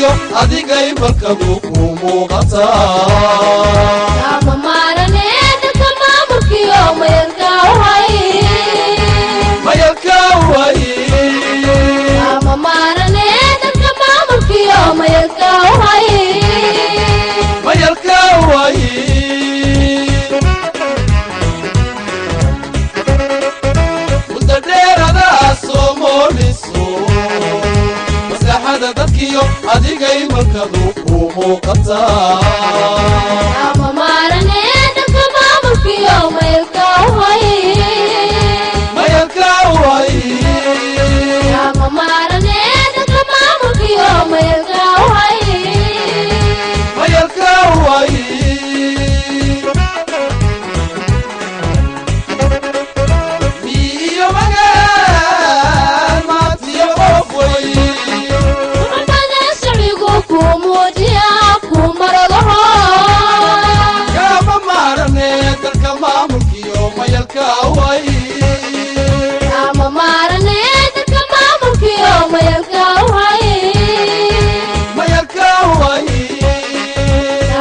dadkiyo adigay markadu ku muuqataa ama maarane dadka maamulkiyo mayalka way ama maarane dadka maamulkiyo mayalka way mudadheerada soomoliso maslaxada dadkiyo adigay markadu ku muuqataa ama maarane dadka maamulkiyo mayalka way ama maarane dadka maamulkiyo mayalka way miyo magaan maatiyo qof way umada sharcigu ku muujiya ku maradaho kama maarane dalka maamulkiyo mayalka way ama maarane dadka maamulkiyo mayalka way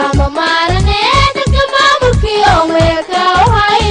ama maarane dadka maamulkiyo mayalka way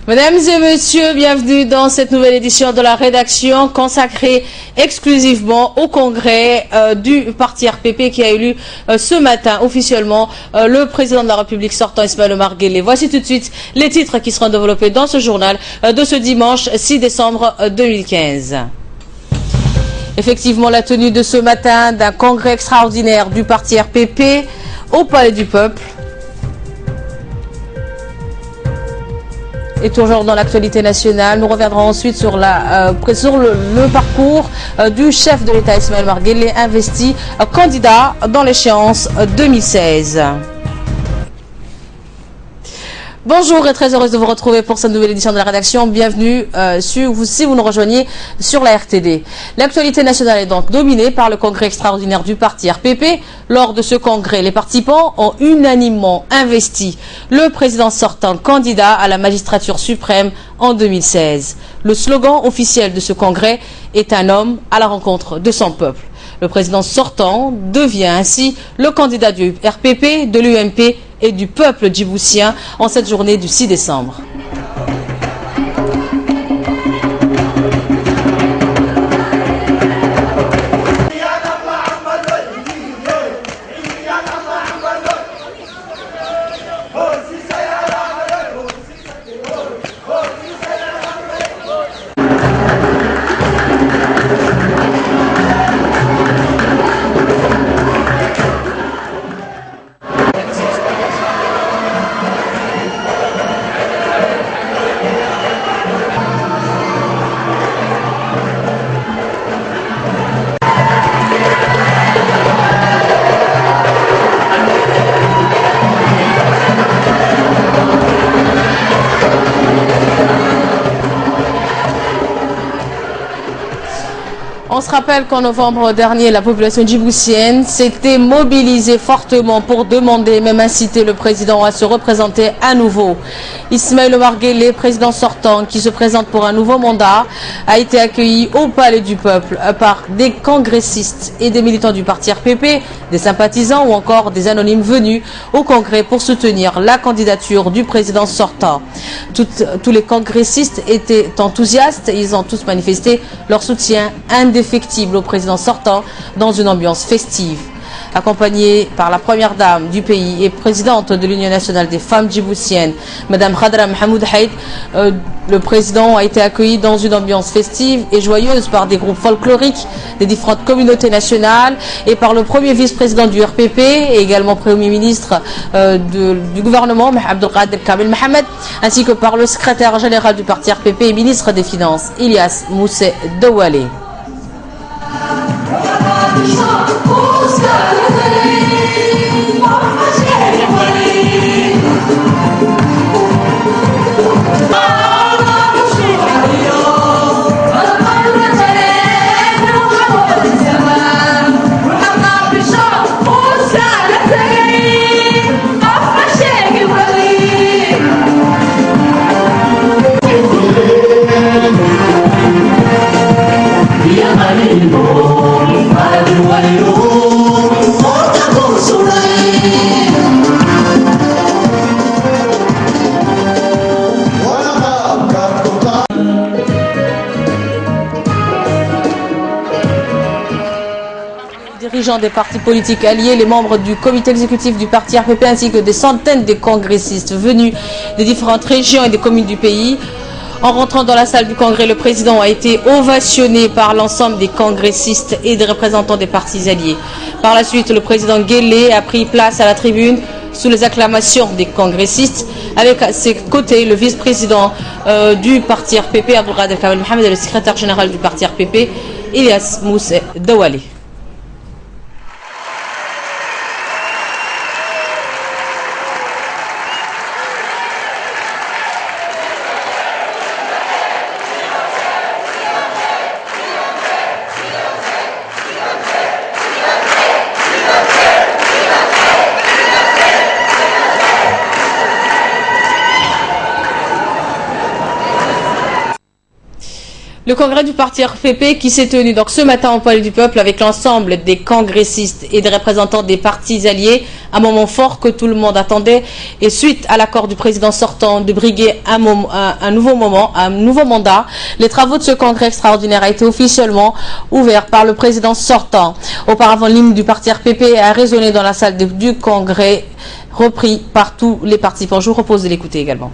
Mesdames et messieurs, bienvenue dans cette nouvelle édition de la rédaction consacrée exclusivement au congrès du parti RPP qui a élu ce matin officiellement le président de la République sortant Ismaël Omar Guelleh. Voici tout de suite les titres qui seront développés dans ce journal de ce dimanche 6 décembre 2015. Effectivement, la tenue de ce matin d'un congrès extraordinaire du parti RPP au Palais du Peuple. Et toujours dans l'actualité nationale, nous reviendrons ensuite sur le parcours du chef de l'État Ismaël Omar Guelleh, investi candidat dans l'échéance 2016. Bonjour et très heureuse de vous retrouver pour cette nouvelle édition de la rédaction. Bienvenue si vous nous rejoignez sur la RTD. L'actualité nationale est donc dominée par le congrès extraordinaire du parti RPP. Lors de ce congrès, les participants ont unanimement investi le président sortant candidat à la magistrature suprême en 2016. Le slogan officiel de ce congrès est un homme à la rencontre de son peuple. Le président sortant devient ainsi le candidat du RPP, de l'UMP et du peuple djiboutien en cette journée du 6 décembre. On se rappelle qu'en novembre dernier, la population djiboutienne s'était mobilisée fortement pour demander, même inciter le président à se représenter à nouveau. Ismaël Omar Guelleh, président sortant, qui se présente pour un nouveau mandat, a été accueilli au Palais du Peuple par des congressistes et des militants du parti RPP, des sympathisants ou encore des anonymes venus au congrès pour soutenir la candidature du président sortant. Tous les congressistes étaient enthousiastes et ils ont tous manifesté leur soutien indéfectible au président sortant dans une ambiance festive. Accompagnée par la première dame du pays et présidente de l'Union nationale des femmes djiboutiennes, Madame Khadra Mohamed Haïd, le président a été accueilli dans une ambiance festive et joyeuse par des groupes folkloriques des différentes communautés nationales et par le premier vice-président du RPP et également premier ministre du gouvernement, Abdelkader Kamel Mohamed, ainsi que par le secrétaire général du parti RPP et ministre des Finances, Ilyas Moussé Dawalé. Dirigeants des partis politiques alliés, les membres du comité exécutif du parti RPP ainsi que des centaines de congressistes venus des différentes régions et des communes du pays. En rentrant dans la salle du congrès, le président a été ovationné par l'ensemble des congressistes et des représentants des partis alliés. Par la suite, le président Guelleh a pris place à la tribune sous les acclamations des congressistes. Avec à ses côtés, le vice-président du parti RPP, Abdelkader Kamel Mohamed, et le secrétaire général du parti RPP, Ilyas Moussé Dawalé. Le congrès du parti RPP qui s'est tenu donc ce matin au Palais du Peuple avec l'ensemble des congressistes et des représentants des partis alliés, un moment fort que tout le monde attendait et suite à l'accord du président sortant de briguer un nouveau mandat, les travaux de ce congrès extraordinaire a été officiellement ouvert par le président sortant. Auparavant, l'hymne du parti RPP a résonné dans la salle du congrès, repris par tous les participants. Je vous propose de l'écouter également.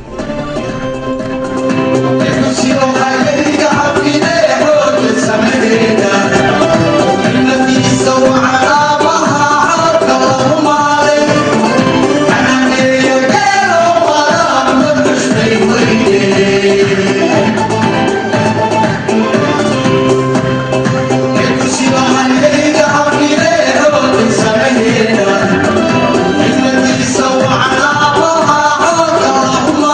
اللهم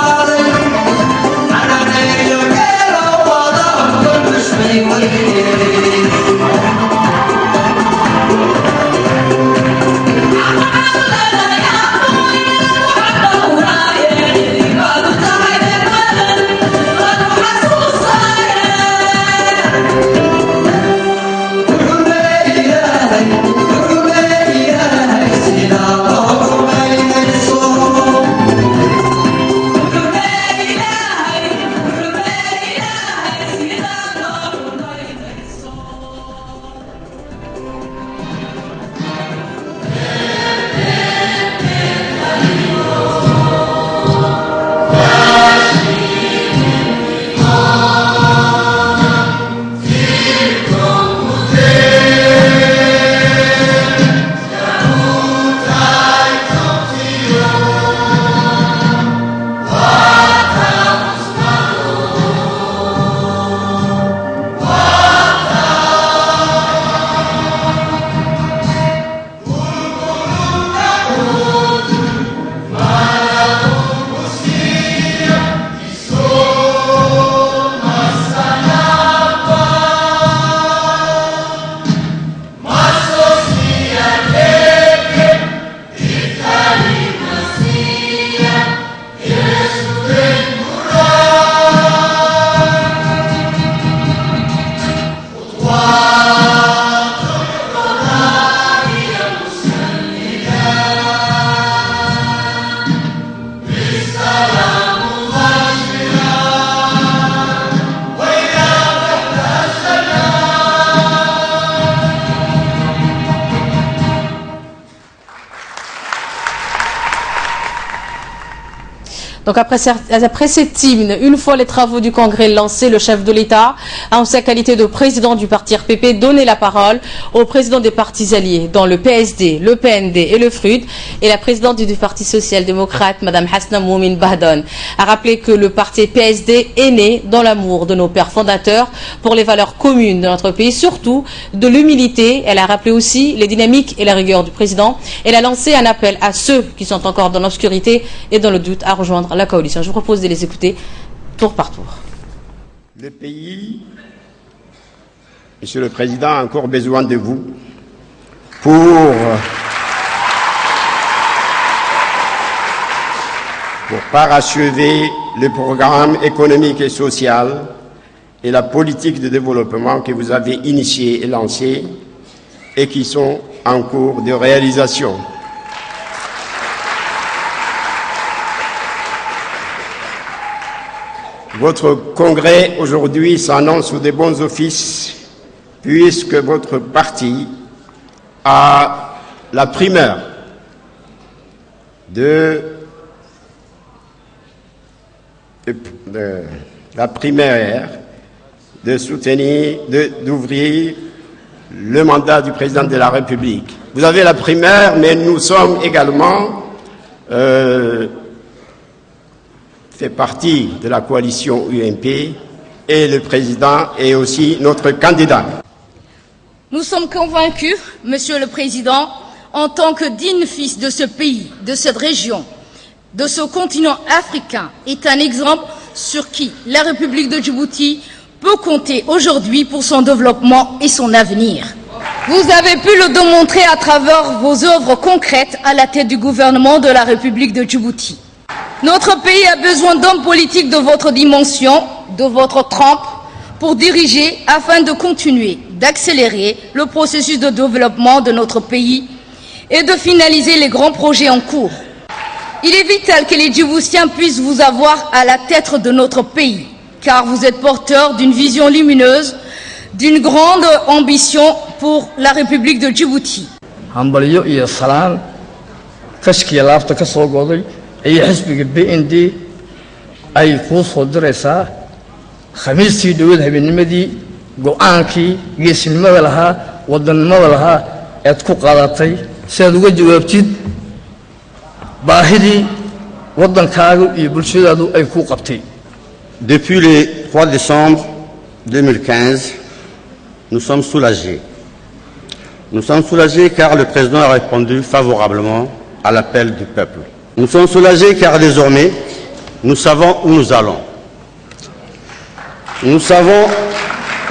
Donc après cet hymne, une fois les travaux du Congrès lancés, le chef de l'État a en sa qualité de président du parti RPP donné la parole au président des partis alliés, dont le PSD, le PND et le FRUD, et la présidente du Parti social-démocrate, Mme Hasna Moumin Bahdon, a rappelé que le parti PSD est né dans l'amour de nos pères fondateurs pour les valeurs communes de notre pays, surtout de l'humilité. Elle a rappelé aussi les dynamiques et la rigueur du président. Elle a lancé un appel à ceux qui sont encore dans l'obscurité et dans le doute à rejoindre la coalition. Je vous propose de les écouter tour par tour. Le pays, Monsieur le Président, a encore besoin de vous pour parachever le programme économique et social et la politique de développement que vous avez initié et lancé et qui sont en cours de réalisation. Votre congrès aujourd'hui s'annonce sous de bons offices puisque votre parti a la primeur de soutenir, d'ouvrir le mandat du président de la République. Vous avez la primeur, mais nous sommes également fait partie de la coalition UMP et le président est aussi notre candidat. Nous sommes convaincus, Monsieur le Président, en tant que digne fils de ce pays, de cette région, de ce continent africain, est un exemple sur qui la République de Djibouti peut compter aujourd'hui pour son développement et son avenir. Vous avez pu le démontrer à travers vos œuvres concrètes à la tête du gouvernement de la République de Djibouti. Notre pays a besoin d'hommes politiques de votre dimension, de votre trempe, pour diriger afin de continuer, d'accélérer le processus de développement de notre pays et de finaliser les grands projets en cours. Il est vital que les Djiboutiens puissent vous avoir à la tête de notre pays, car vous êtes porteur d'une vision lumineuse, d'une grande ambition pour la République de Djibouti. ay xisbiga BND ay ku soo diraysaa khamiistii dhawad habeennimadii go'aankii geesinimada lahaa wadannimada lahaa aad ku qaadatay si aad uga jawaabtid baahidii waddankaaga iyo bulshadaadu ay ku qabtay. Depuis le 3 décembre 2015, nous sommes soulagés. Nous sommes soulagés car le président a répondu favorablement à l'appel du peuple. Nous sommes soulagés car désormais, nous savons où nous allons. Nous savons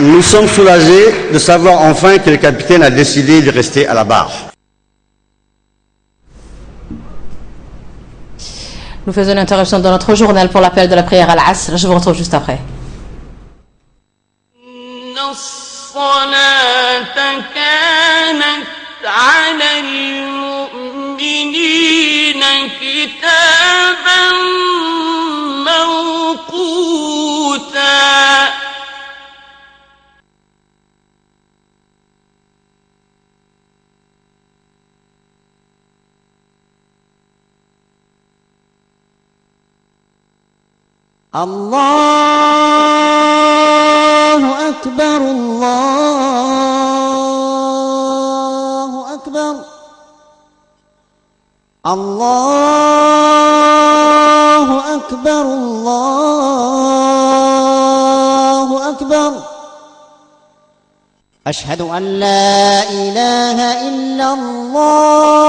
Nous sommes soulagés de savoir enfin que le capitaine a décidé de rester à la barre. Nous faisons une interruption dans notre journal pour l'appel de la prière à l'Asr. Je vous retrouve juste après. الله أكبر الله أكبر الله أكبر الله أكبر أشهد أن لا إله إلا الله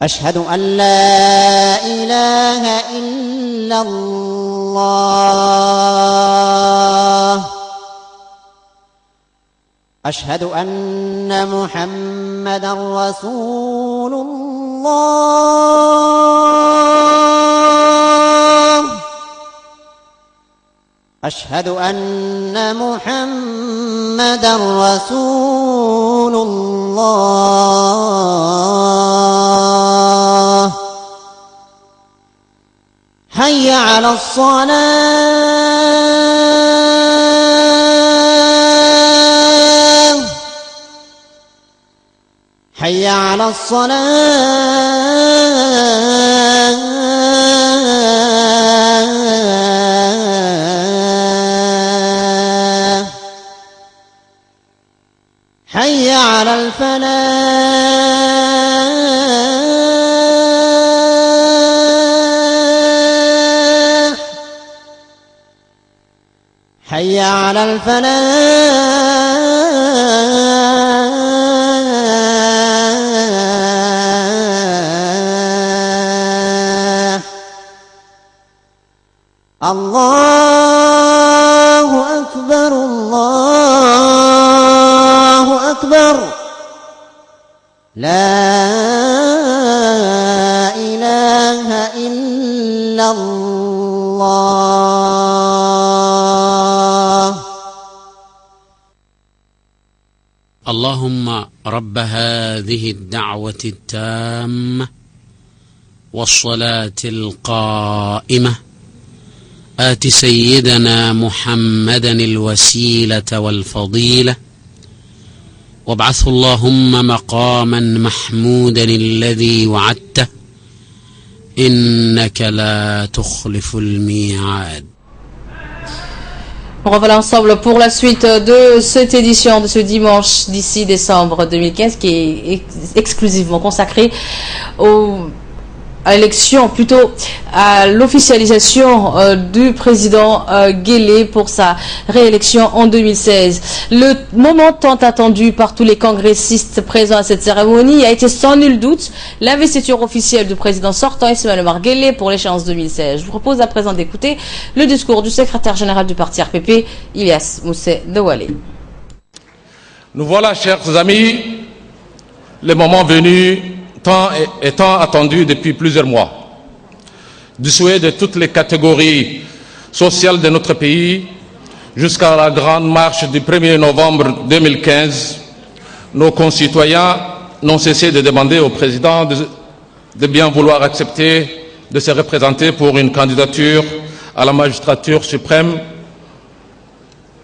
أشهد أن لا إله إلا الله أشهد أن محمدا رسول الله أشهد أن محمدا رسول الله حي على الصلاة حي على الصلاة حي على الفلاح حي على الفلاح الله أكبر الله أكبر لا إله إلا الله اللهم رب هذه الدعوة التامة والصلاة القائمة آت سيدنا محمدا الوسيلة والفضيلة وابعثه اللهم مقاما محمودا الذي وعدته إنك لا تخلف الميعاد. On revoilà ensemble pour la suite de cette édition de ce dimanche 10 décembre 2015 qui est exclusivement consacrée à l'élection, plutôt à l'officialisation du président Guelleh pour sa réélection en 2016. Le moment tant attendu par tous les congressistes présents à cette cérémonie a été sans nul doute l'investiture officielle du président sortant Ismaël Omar Guelleh pour l'échéance 2016. Je vous propose à présent d'écouter le discours du secrétaire général du parti RPP, Ilyas Moussé Douale. Nous voilà, chers amis, le moment venu étant attendu depuis plusieurs mois, du souhait de toutes les catégories sociales de notre pays jusqu'à la grande marche du 1er novembre 2015, nos concitoyens n'ont cessé de demander au président de bien vouloir accepter de se représenter pour une candidature à la magistrature suprême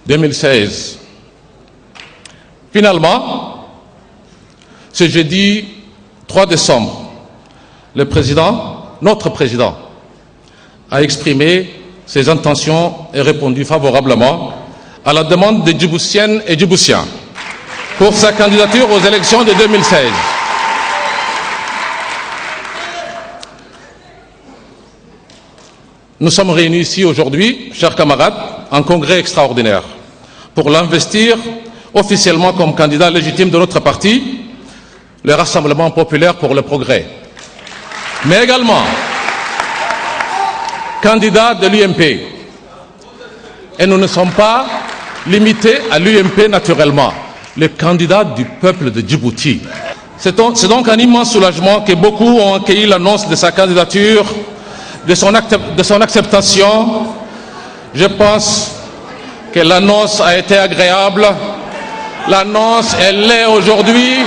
2016. Finalement, ce jeudi 3 décembre, notre président, a exprimé ses intentions et répondu favorablement à la demande des Djiboutiennes et Djiboutiens pour sa candidature aux élections de 2016. Nous sommes réunis ici aujourd'hui, chers camarades, en congrès extraordinaire, pour l'investir officiellement comme candidat légitime de notre parti, le Rassemblement populaire pour le progrès. Mais également candidat de l'UMP. Et nous ne sommes pas limités à l'UMP naturellement, le candidat du peuple de Djibouti. C'est donc un immense soulagement que beaucoup ont accueilli l'annonce de sa candidature, de son acceptation. Je pense que l'annonce a été agréable. L'annonce, elle l'est aujourd'hui.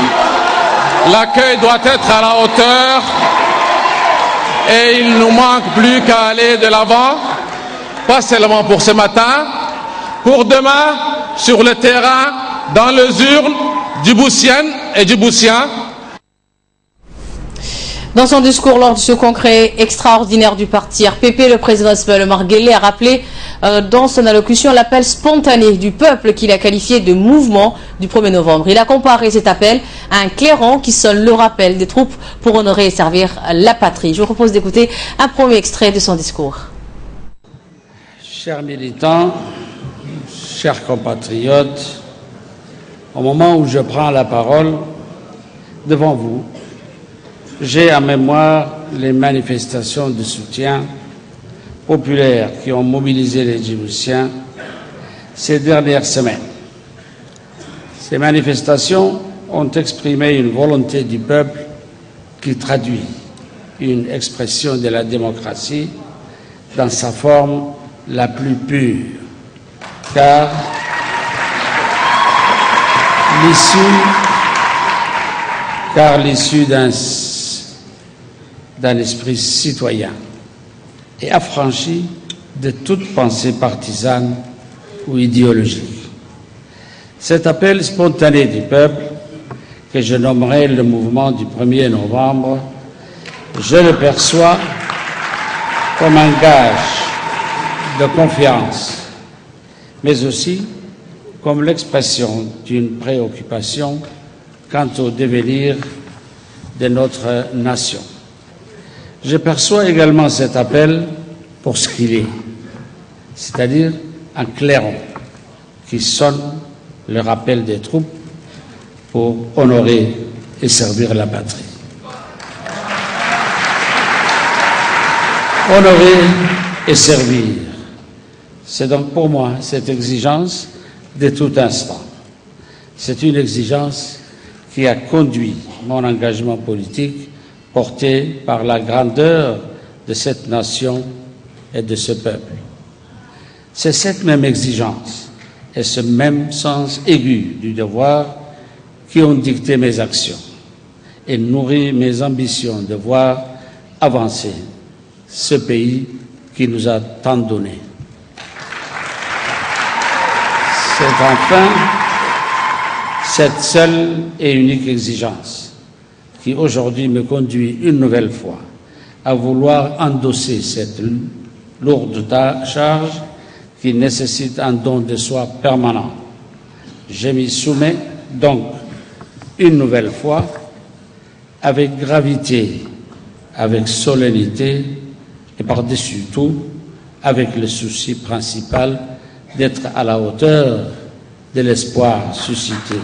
L'accueil doit être à la hauteur. Et il ne nous manque plus qu'à aller de l'avant, pas seulement pour ce matin, pour demain, sur le terrain, dans les urnes djiboutiennes et djiboutiens. Dans son discours lors de ce congrès extraordinaire du parti RPP, le président Ismaël Omar Guelleh a rappelé dans son allocution l'appel spontané du peuple qu'il a qualifié de mouvement du 1er novembre. Il a comparé cet appel à un clairon qui sonne le rappel des troupes pour honorer et servir la patrie. Je vous propose d'écouter un premier extrait de son discours. Chers militants, chers compatriotes, au moment où je prends la parole devant vous, j'ai en mémoire les manifestations de soutien populaire qui ont mobilisé les Djiboutiens ces dernières semaines. Ces manifestations ont exprimé une volonté du peuple qui traduit une expression de la démocratie dans sa forme la plus pure, car l'issue d'un esprit citoyen et affranchi de toute pensée partisane ou idéologique. Cet appel spontané du peuple, que je nommerai le mouvement du 1er novembre, je le perçois comme un gage de confiance, mais aussi comme l'expression d'une préoccupation quant au devenir de notre nation. Je perçois également cet appel pour ce qu'il est, c'est-à-dire un clairon qui sonne le rappel des troupes pour honorer et servir la patrie. Honorer et servir, c'est donc pour moi cette exigence de tout instant. C'est une exigence qui a conduit mon engagement politique porté par la grandeur de cette nation et de ce peuple. C'est cette même exigence et ce même sens aigu du devoir qui ont dicté mes actions et nourri mes ambitions de voir avancer ce pays qui nous a tant donné. C'est enfin cette seule et unique exigence qui aujourd'hui me conduit une nouvelle fois à vouloir endosser cette lourde charge qui nécessite un don de soi permanent. Je m'y soumets donc une nouvelle fois avec gravité, avec solennité et par-dessus tout avec le souci principal d'être à la hauteur de l'espoir suscité.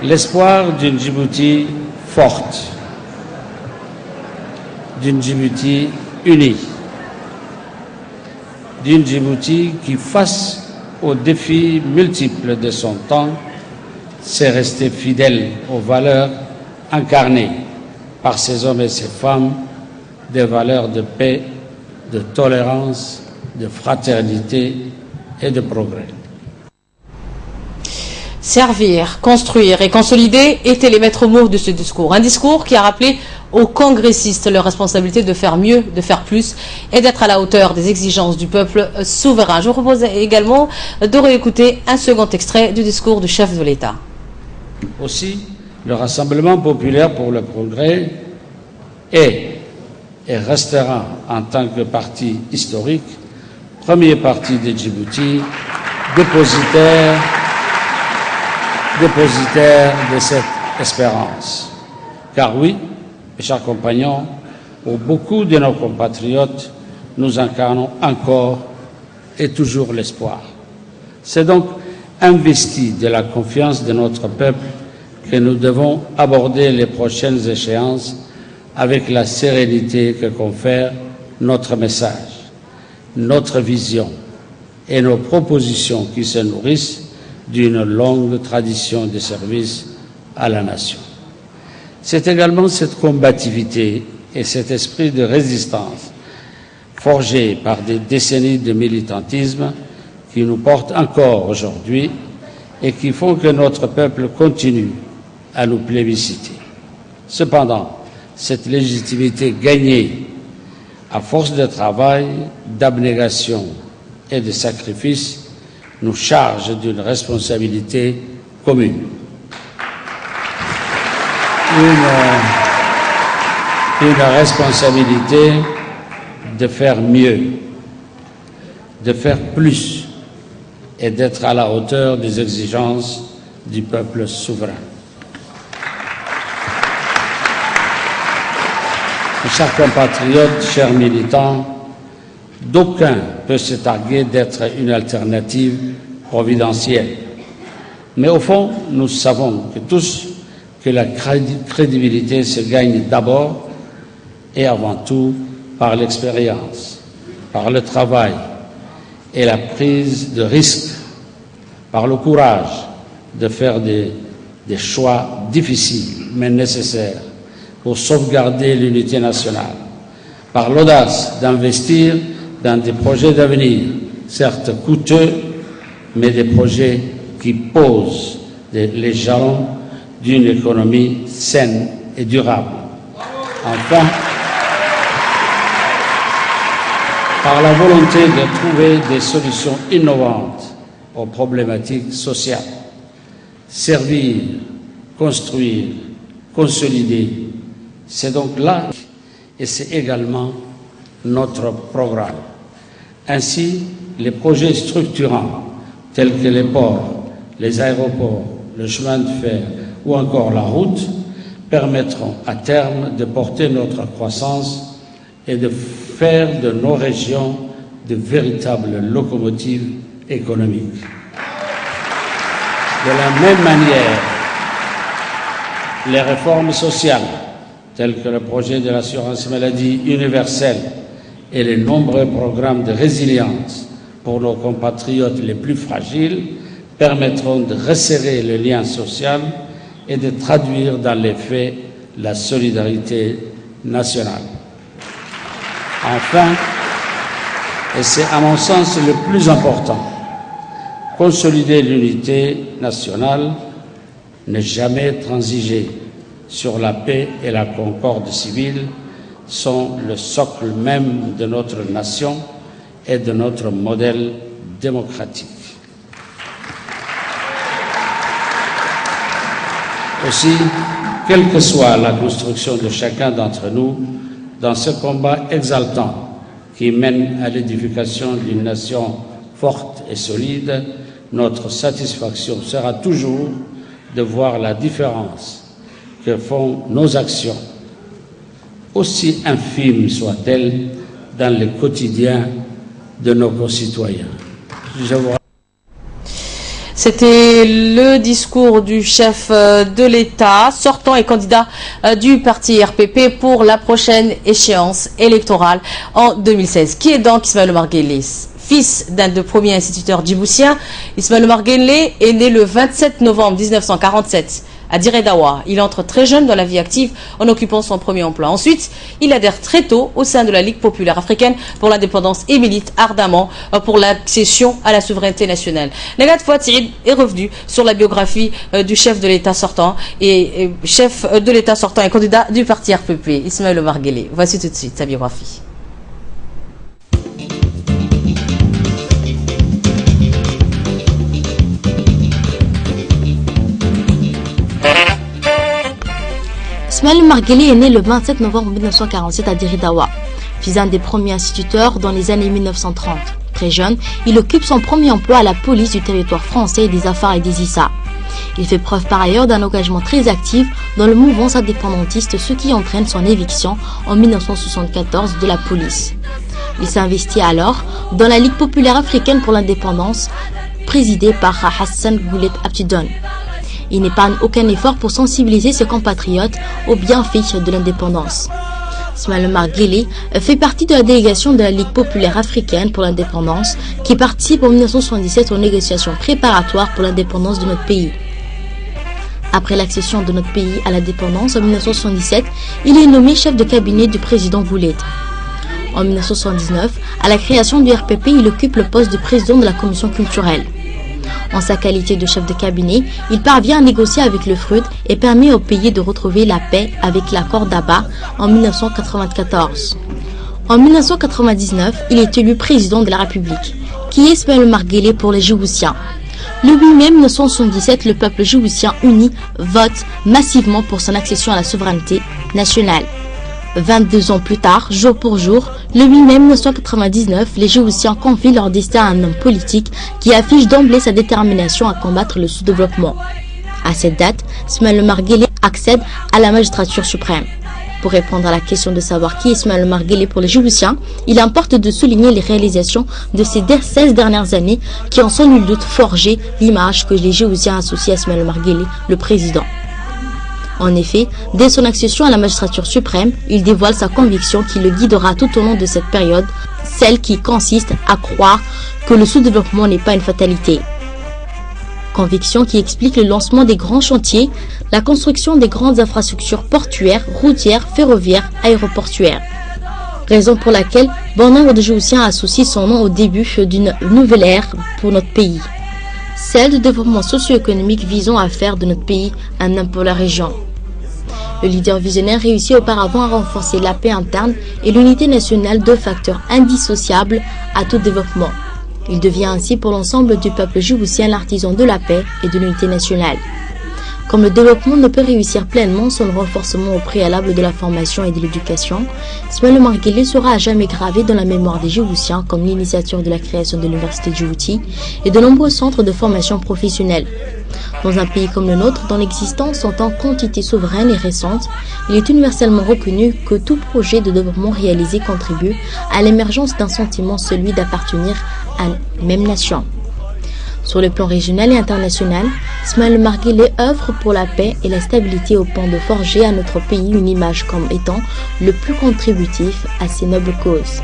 L'espoir d'une Djibouti forte, d'une Djibouti unie, d'une Djibouti qui, face aux défis multiples de son temps, c'est rester fidèle aux valeurs incarnées par ces hommes et ces femmes, des valeurs de paix, de tolérance, de fraternité et de progrès. Servir, construire et consolider étaient les maîtres mots de ce discours. Un discours qui a rappelé aux congressistes leur responsabilité de faire mieux, de faire plus et d'être à la hauteur des exigences du peuple souverain. Je vous propose également de réécouter un second extrait du discours du chef de l'État. Aussi, le Rassemblement populaire pour le progrès est et restera en tant que parti historique, premier parti de Djibouti, dépositaire de cette espérance. Car oui, Mes chers compagnons, pour beaucoup de nos compatriotes, nous incarnons encore et toujours l'espoir. C'est donc investi de la confiance de notre peuple que nous devons aborder les prochaines échéances avec la sérénité que confère notre message, notre vision et nos propositions qui se nourrissent d'une longue tradition de service à la nation. C'est également cette combativité et cet esprit de résistance forgés par des décennies de militantisme qui nous portent encore aujourd'hui et qui font que notre peuple continue à nous plébisciter. Cependant, cette légitimité gagnée à force de travail, d'abnégation et de sacrifice nous charge d'une responsabilité commune. Une responsabilité de faire mieux, de faire plus et d'être à la hauteur des exigences du peuple souverain. Mes chers compatriotes, chers militants, d'aucuns peut se targuer d'être une alternative providentielle. Mais au fond, nous savons que tous que la crédibilité se gagne d'abord et avant tout par l'expérience, par le travail et la prise de risque, par le courage de faire des choix difficiles mais nécessaires pour sauvegarder l'unité nationale, par l'audace d'investir dans des projets d'avenir, certes coûteux, mais des projets qui posent les jalons d'une économie saine et durable. Enfin, par la volonté de trouver des solutions innovantes aux problématiques sociales, servir, construire, consolider, c'est donc là et c'est également notre programme. Ainsi, les projets structurants tels que les ports, les aéroports, le chemin de fer ou encore la route permettront à terme de porter notre croissance et de faire de nos régions de véritables locomotives économiques. De la même manière, les réformes sociales, telles que le projet de l'assurance maladie universelle et les nombreux programmes de résilience pour nos compatriotes les plus fragiles, permettront de resserrer le lien social et de traduire dans les faits la solidarité nationale. Enfin, et c'est à mon sens le plus important, consolider l'unité nationale, ne jamais transiger sur la paix et la concorde civile sont le socle même de notre nation et de notre modèle démocratique. Aussi, quelle que soit la construction de chacun d'entre nous, dans ce combat exaltant qui mène à l'édification d'une nation forte et solide, notre satisfaction sera toujours de voir la différence que font nos actions, aussi infimes soient-elles, dans le quotidien de nos concitoyens. C'était le discours du chef de l'État, sortant et candidat du parti RPP pour la prochaine échéance électorale en 2016. Qui est donc Ismaël Omar Guelleh? Fils d'un des premiers instituteurs djiboutiens, Ismaël Omar Guelleh est né le 27 novembre 1947 à Dire Dawa. Il entre très jeune dans la vie active en occupant son premier emploi. Ensuite, il adhère très tôt au sein de la Ligue populaire africaine pour l'indépendance et milite ardemment pour l'accession à la souveraineté nationale. Negat Fouad Saïd est revenu sur la biographie du chef de l'État sortant et candidat du parti RPP, Ismaël Omar Guelleh. Voici tout de suite sa biographie. Ismaël Omar Guelleh est né le 27 novembre 1947 à Dire Dawa, fils d'un des premiers instituteurs dans les années 1930. Très jeune, il occupe son premier emploi à la police du territoire français et des Afars et des Issa. Il fait preuve par ailleurs d'un engagement très actif dans le mouvement indépendantiste, ce qui entraîne son éviction en 1974 de la police. Il s'investit alors dans la Ligue populaire africaine pour l'indépendance, présidée par Hassan Goulet Abtidon. Il n'épargne aucun effort pour sensibiliser ses compatriotes aux bienfaits de l'indépendance. Ismaël Omar Guelleh fait partie de la délégation de la Ligue populaire africaine pour l'indépendance qui participe en 1977 aux négociations préparatoires pour l'indépendance de notre pays. Après l'accession de notre pays à l'indépendance en 1977, il est nommé chef de cabinet du président Goulet. En 1979, à la création du RPP, il occupe le poste de président de la commission culturelle. En sa qualité de chef de cabinet, il parvient à négocier avec le FRUD et permet au pays de retrouver la paix avec l'accord d'Aba en 1994. En 1999, il est élu président de la République. Qui est Ismaël Omar Guelleh pour les Djiboutiens? Le 8 mai 1977, le peuple djiboutien uni vote massivement pour son accession à la souveraineté nationale. 22 ans plus tard, jour pour jour, le 8 mai 1999, les Djiboutiens confient leur destin à un homme politique qui affiche d'emblée sa détermination à combattre le sous-développement. À cette date, Ismaël Omar Guelleh accède à la magistrature suprême. Pour répondre à la question de savoir qui est Ismaël Omar Guelleh pour les Djiboutiens, il importe de souligner les réalisations de ces 16 dernières années qui ont sans nul doute forgé l'image que les Djiboutiens associent à Ismaël Omar Guelleh, le président. En effet, dès son accession à la magistrature suprême, il dévoile sa conviction qui le guidera tout au long de cette période, celle qui consiste à croire que le sous-développement n'est pas une fatalité. Conviction qui explique le lancement des grands chantiers, la construction des grandes infrastructures portuaires, routières, ferroviaires, aéroportuaires. Raison pour laquelle bon nombre de Djiboutiens associent son nom au début d'une nouvelle ère pour notre pays. Celle de développement socio-économique visant à faire de notre pays un homme pour la région. Le leader visionnaire réussit auparavant à renforcer la paix interne et l'unité nationale, deux facteurs indissociables à tout développement. Il devient ainsi pour l'ensemble du peuple djiboutien l'artisan de la paix et de l'unité nationale. Comme le développement ne peut réussir pleinement sans le renforcement au préalable de la formation et de l'éducation, Ismaël Omar Guelleh sera à jamais gravé dans la mémoire des Djiboutiens comme l'initiateur de la création de l'Université de Djibouti et de nombreux centres de formation professionnelle. Dans un pays comme le nôtre, dont l'existence en tant qu'entité souveraine et récente, il est universellement reconnu que tout projet de développement réalisé contribue à l'émergence d'un sentiment, celui d'appartenir à une même nation. Sur le plan régional et international, Ismaël Omar Guelleh œuvre pour la paix et la stabilité au point de forger à notre pays une image comme étant le plus contributif à ces nobles causes.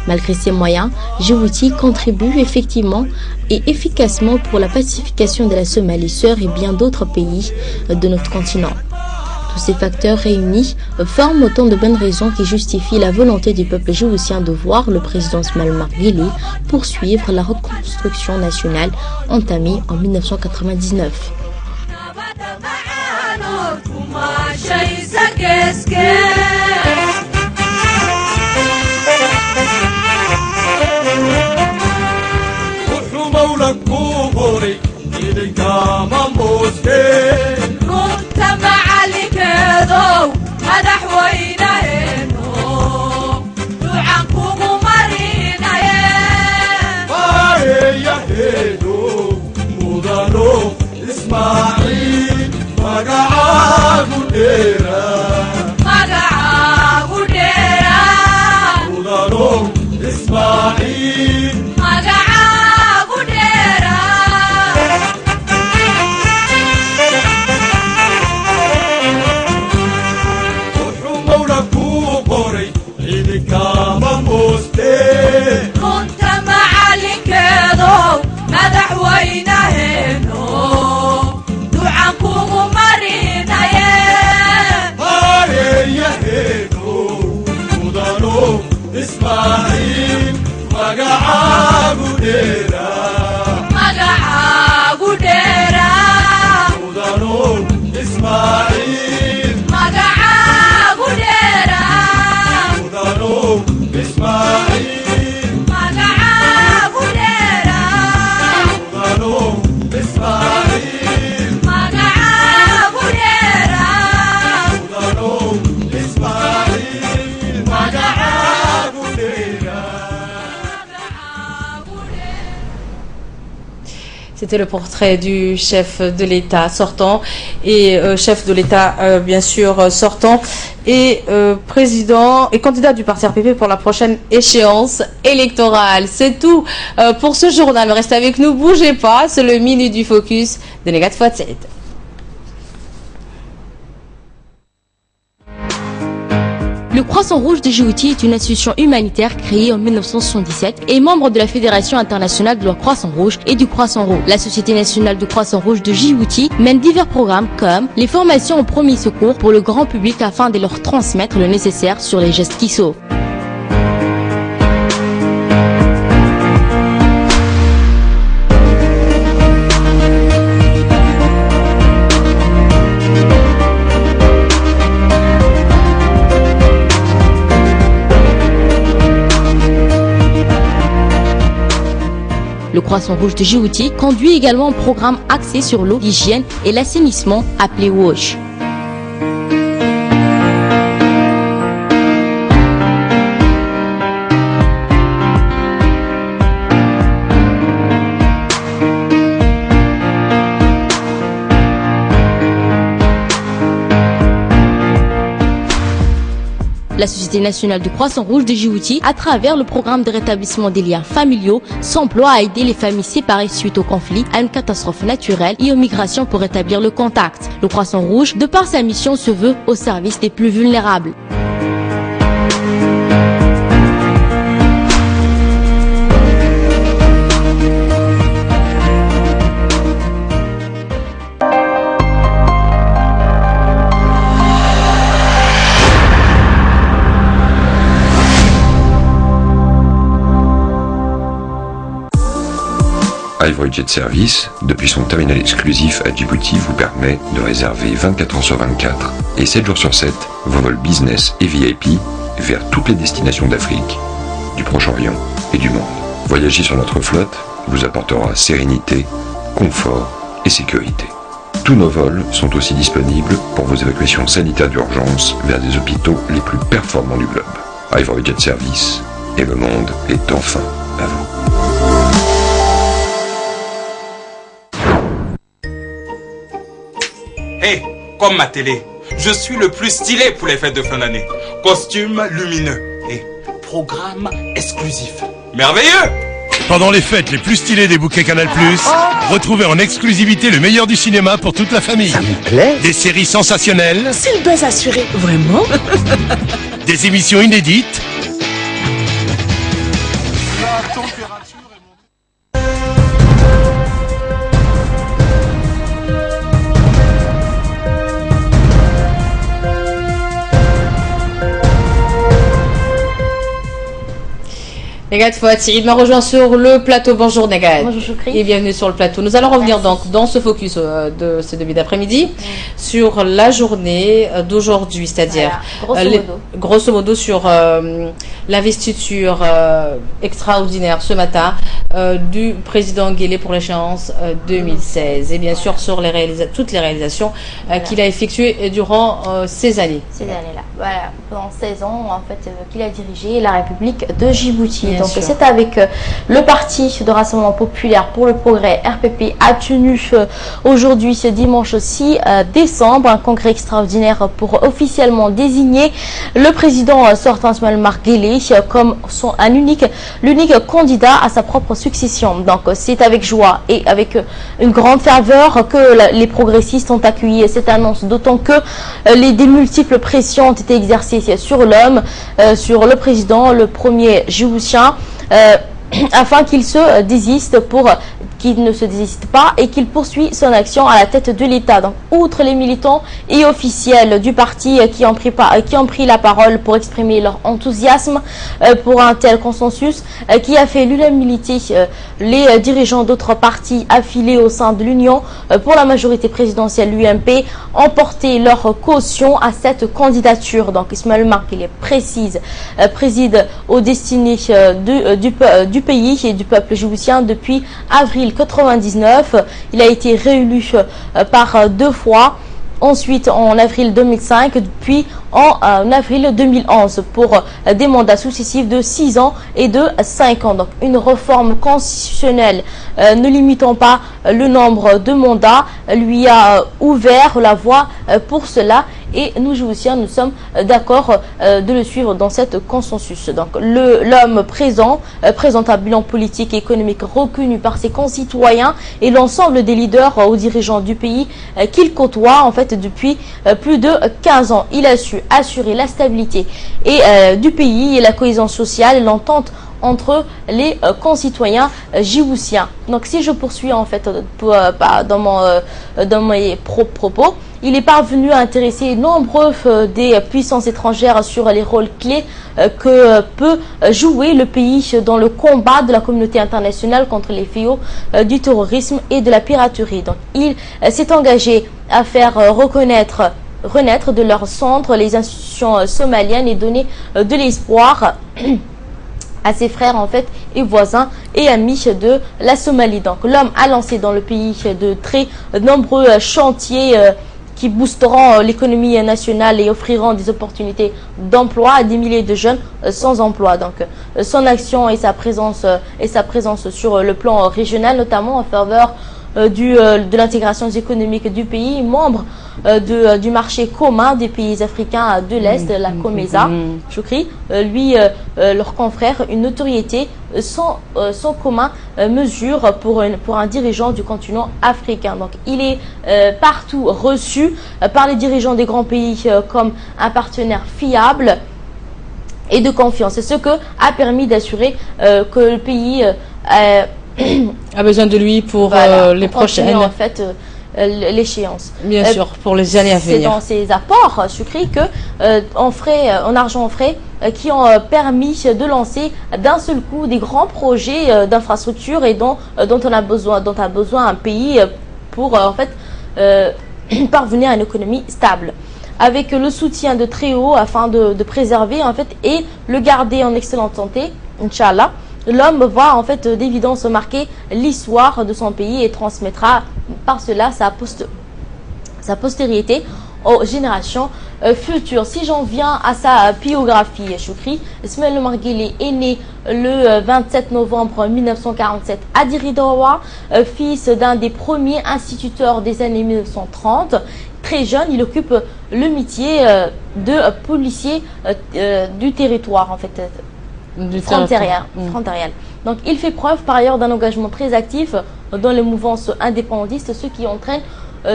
Malgré ses moyens, Djibouti contribue effectivement et efficacement pour la pacification de la Somalie sœur et bien d'autres pays de notre continent. Tous ces facteurs réunis forment autant de bonnes raisons qui justifient la volonté du peuple djiboutien de voir le président Ismaël Omar Guelleh poursuivre la reconstruction nationale entamée en 1999. C'était le portrait du chef de l'État sortant et chef de l'État bien sûr sortant et président et candidat du parti RPP pour la prochaine échéance électorale. C'est tout pour ce journal. Restez avec nous, bougez pas. C'est le minute du focus de Negat Fouad. Le Croissant Rouge de Djibouti est une institution humanitaire créée en 1977 et membre de la Fédération internationale de la Croissant Rouge et du Croissant Rouge. La Société nationale du Croissant Rouge de Djibouti mène divers programmes comme les formations au premier secours pour le grand public afin de leur transmettre le nécessaire sur les gestes qui sauvent. Le Croissant Rouge de Djibouti conduit également un programme axé sur l'eau, l'hygiène et l'assainissement appelé WASH. La Société nationale du Croissant Rouge de Djibouti, à travers le programme de rétablissement des liens familiaux, s'emploie à aider les familles séparées suite au conflit, à une catastrophe naturelle et aux migrations pour rétablir le contact. Le Croissant Rouge, de par sa mission, se veut au service des plus vulnérables. Ivory Jet Service, depuis son terminal exclusif à Djibouti, vous permet de réserver 24 heures sur 24 et 7 jours sur 7 vos vols business et VIP vers toutes les destinations d'Afrique, du Proche-Orient et du monde. Voyager sur notre flotte vous apportera sérénité, confort et sécurité. Tous nos vols sont aussi disponibles pour vos évacuations sanitaires d'urgence vers des hôpitaux les plus performants du globe. Ivory Jet Service, et le monde est enfin à vous. Hey, comme ma télé, je suis le plus stylé pour les fêtes de fin d'année. Costume lumineux et programme exclusif. Merveilleux! Pendant les fêtes les plus stylées des bouquets Canal+, retrouvez en exclusivité le meilleur du cinéma pour toute la famille. Ça me plaît. Des séries sensationnelles. C'est le buzz assuré. Vraiment? Des émissions inédites. Negat Fouad m'a rejoint sur le plateau. Bonjour Negat. Bonjour Choukri. Et bienvenue sur le plateau. Nous allons revenir donc dans ce focus de ce début d'après-midi sur la journée d'aujourd'hui, c'est-à-dire grosso modo sur l'investiture extraordinaire ce matin du président Guélé pour l'échéance 2016 et bien sûr sur toutes les réalisations qu'il a effectuées durant ces années. Ces années-là, voilà, pendant 16 ans en fait qu'il a dirigé la République de Djibouti. Donc c'est avec le parti de Rassemblement Populaire pour le Progrès, RPP, a tenu aujourd'hui, ce dimanche 6 décembre, un congrès extraordinaire pour officiellement désigner le président sortant Ismaël Omar Guelleh comme l'unique candidat à sa propre succession. Donc c'est avec joie et avec une grande ferveur que les progressistes ont accueilli cette annonce, d'autant que des multiples pressions ont été exercées sur l'homme, sur le président, le premier djiboutien, afin qu'il se désiste qu'il ne se désiste pas et qu'il poursuit son action à la tête de l'État. Donc, outre les militants et officiels du parti qui ont pris la parole pour exprimer leur enthousiasme pour un tel consensus qui a fait l'unanimité, les dirigeants d'autres partis affiliés au sein de l'Union pour la majorité présidentielle, l'UMP, ont porté leur caution à cette candidature. Donc, Ismaël Omar Guelleh préside aux destinées du pays et du peuple djiboutien depuis avril 1999. Il a été réélu par 2 fois, ensuite en avril 2005, puis en avril 2011 pour des mandats successifs de 6 ans et de 5 ans. Donc une réforme constitutionnelle ne limitant pas le nombre de mandats lui a ouvert la voie pour cela. Et nous Djiboutiens, nous sommes d'accord de le suivre dans cette consensus. Donc l'homme présente un bilan politique et économique reconnu par ses concitoyens et l'ensemble des leaders ou dirigeants du pays qu'il côtoie en fait depuis plus de 15 ans. Il a su assurer la stabilité du pays et la cohésion sociale et l'entente entre les concitoyens djiboutiens. Donc si je poursuis en fait dans mes propos, il est parvenu à intéresser nombreux des puissances étrangères sur les rôles clés que peut jouer le pays dans le combat de la communauté internationale contre les fléaux du terrorisme et de la piraterie. Donc il s'est engagé à faire renaître de leur centre les institutions somaliennes et donner de l'espoir à ses frères en fait et voisins et amis de la Somalie. Donc l'homme a lancé dans le pays de très nombreux chantiers qui boosteront l'économie nationale et offriront des opportunités d'emploi à des milliers de jeunes sans emploi. Donc son action et sa présence sur le plan régional, notamment en faveur de l'intégration économique du pays, membre du marché commun des pays africains de l'Est, la COMESA, Choukri, leur confrère une notoriété sans commun mesure pour un dirigeant du continent africain. Donc il est partout reçu par les dirigeants des grands pays comme un partenaire fiable et de confiance. C'est ce que a permis d'assurer que le pays a besoin de lui pour les prochaines. En fait, l'échéance. Bien sûr, pour les années à venir. C'est dans ces apports sucrés en argent frais qui ont permis de lancer d'un seul coup des grands projets d'infrastructures et dont a besoin un pays pour en fait parvenir à une économie stable. Avec le soutien de très haut afin de préserver en fait et le garder en excellente santé, Inch'Allah. L'homme va en fait d'évidence marquer l'histoire de son pays et transmettra par cela sa postérité aux générations futures. Si j'en viens à sa biographie, Choukri, Ismaël Marguerite est né le 27 novembre 1947 à Diridawa, fils d'un des premiers instituteurs des années 1930. Très jeune, il occupe le métier de policier du territoire en fait. Frontériel. Donc il fait preuve par ailleurs d'un engagement très actif dans les mouvances indépendantistes, ce qui entraîne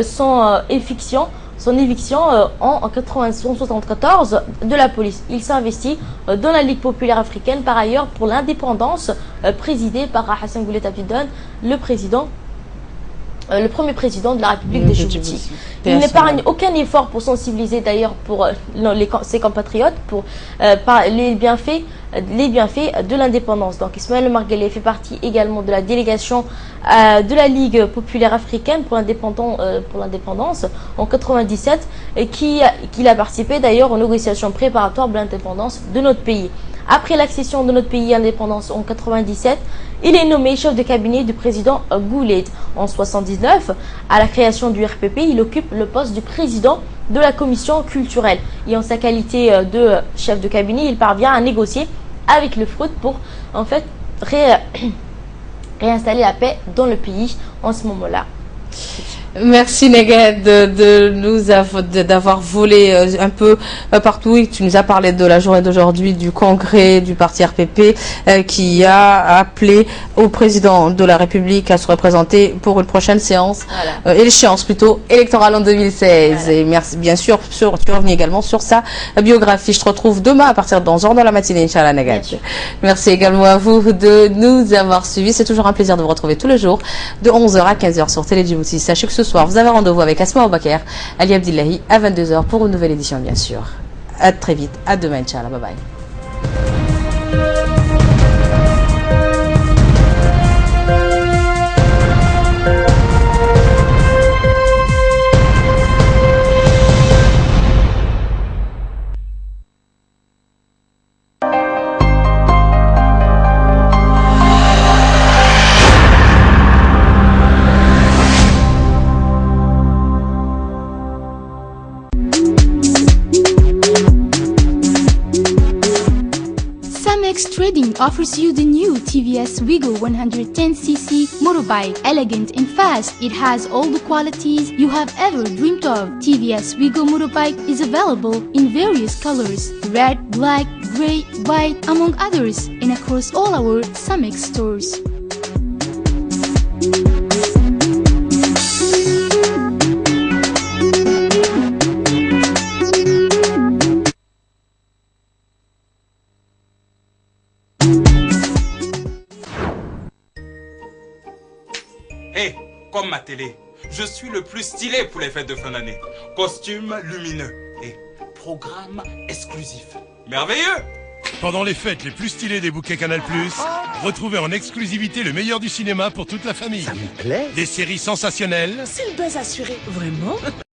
son éviction en 1974 de la police. Il s'investit dans la Ligue populaire africaine par ailleurs pour l'indépendance présidée par Hassan Goulet Abidjan, le premier président de la République de Djibouti. Il n'épargne aucun effort pour sensibiliser d'ailleurs pour ses compatriotes par les bienfaits de l'indépendance. Donc Ismaël Marguerite fait partie également de la délégation de la Ligue populaire africaine pour l'indépendance en 1997 et qu'il a participé d'ailleurs aux négociations préparatoires de l'indépendance de notre pays. Après l'accession de notre pays à l'indépendance en 1997, il est nommé chef de cabinet du président Goulet. En 1979, à la création du RPP, il occupe le poste du président de la commission culturelle. Et en sa qualité de chef de cabinet, il parvient à négocier avec le FROUD pour en fait réinstaller la paix dans le pays en ce moment-là. Merci Neged d'avoir volé un peu partout et tu nous as parlé de la journée d'aujourd'hui du congrès du parti RPP qui a appelé au président de la République à se représenter pour une prochaine séance, échéance plutôt électorale en 2016. Voilà. Et merci bien sûr, tu reviens également sur sa biographie. Je te retrouve demain à partir de 11h dans la matinée, Inch'Allah Neged. Merci également à vous de nous avoir suivis. C'est toujours un plaisir de vous retrouver tous les jours de 11h à 15h sur Télé Djibouti. Sachez que ce soir, vous avez rendez-vous avec Asma Abakar, Ali Abdillahi à 22h pour une nouvelle édition, bien sûr. À très vite, à demain, Inch'Allah. Bye bye. Samex Trading offers you the new TVS Wigo 110cc motorbike. Elegant and fast, it has all the qualities you have ever dreamed of. TVS Wigo motorbike is available in various colors: red, black, grey, white, among others, and across all our Samex stores. Hé, comme ma télé, je suis le plus stylé pour les fêtes de fin d'année. Costume lumineux et programme exclusif. Merveilleux! Pendant les fêtes les plus stylées des bouquets Canal+, retrouvez en exclusivité le meilleur du cinéma pour toute la famille. Ça me plaît. Des séries sensationnelles. C'est le buzz assuré. Vraiment?